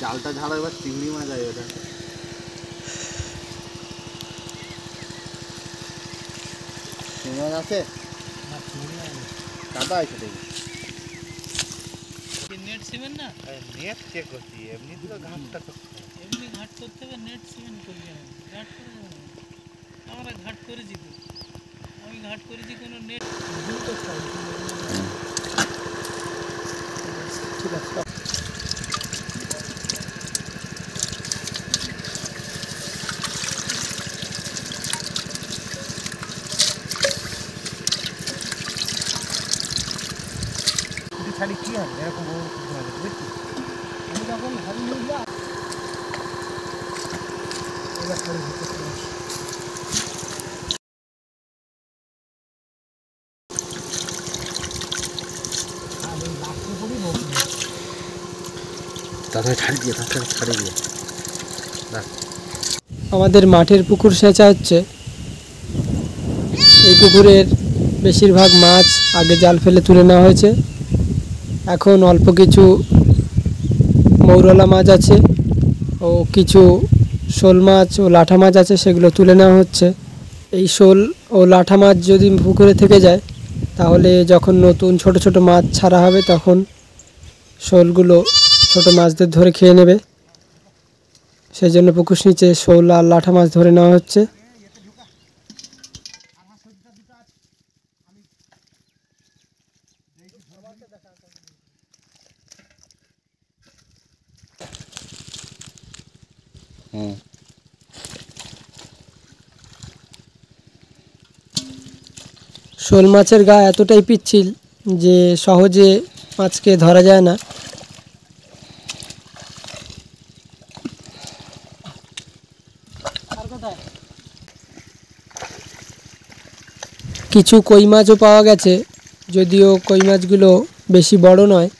জালটা ঝাড়া এবার চিংড়ি মাছ যায় ওটা। চিংড়ি মাছ আছে? কাদা আছে দেখি। নেট সিমেন্ট না? নেট কে করছি, এমনি তো ঘাটটা করতে হবে। এমনি ঘাট করতে হবে, নেট সিমেন্ট করবি না। ঘাট করে আমরা ঘাট করেছি তো, আমি ঘাট করেছি কোনো নেট। ঠিক আছে। ছাড়ি কি হবে এরকম বুঝছি। আমি যখন ঘরে নিয়ে যাই এবার করে আমাদের মাঠের পুকুর সেচা হচ্ছে। এই পুকুরের বেশিরভাগ মাছ আগে জাল ফেলে তুলে নেওয়া হয়েছে। এখন অল্প কিছু মৌরলা মাছ আছে ও কিছু শোল মাছ ও লাঠা মাছ আছে, সেগুলো তুলে নেওয়া হচ্ছে। এই শোল ও লাঠা মাছ যদি পুকুরে থেকে যায় তাহলে যখন নতুন ছোট ছোট মাছ ছাড়া হবে তখন শোলগুলো ছোট মাছদের ধরে খেয়ে নেবে। সেই জন্য পুকুর নিচে শোল আর লাঠা মাছ ধরে নেওয়া হচ্ছে। শোল মাছের গা এতটাই পিচ্ছিল যে সহজে মাছকে ধরা যায় না। কিছু কই মাছও পাওয়া গেছে, যদিও কই মাছগুলো বেশি বড় নয়।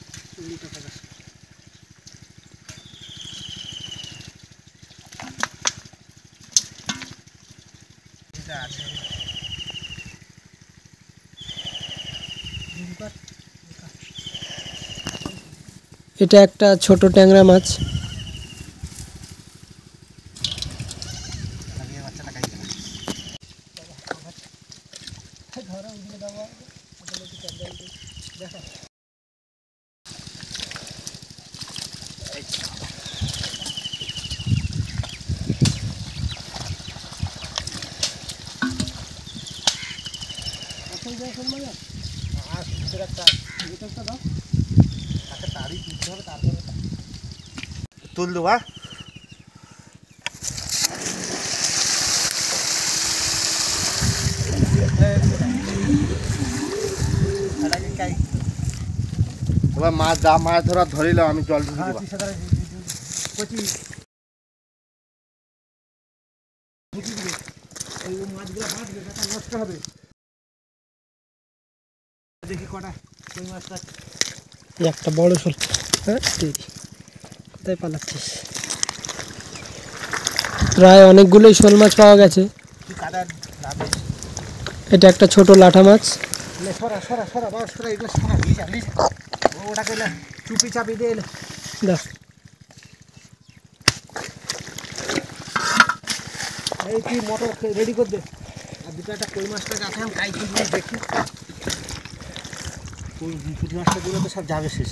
এটা একটা ছোট ট্যাংরা মাছ। তুল দেবা এবার মাছ ধরা ধরিলাম আমি জল ঢুকে নষ্ট হবে। দেখি কটা কই মাছটা একটা বড় শোল। কোথায় পালাচ্ছিস? প্রায় অনেকগুলোই শোল মাছ পাওয়া গেছে। এটা একটা ছোট লাঠা মাছ। চুপি চাপি দিয়ে দেখ এই তুই মোটর রেডি করে দে। আর দুটো একটা কই মাছটা আছে আমি কাই দেখি। পুঁটি মাছটা দিলে তো সব যাবে শেষ।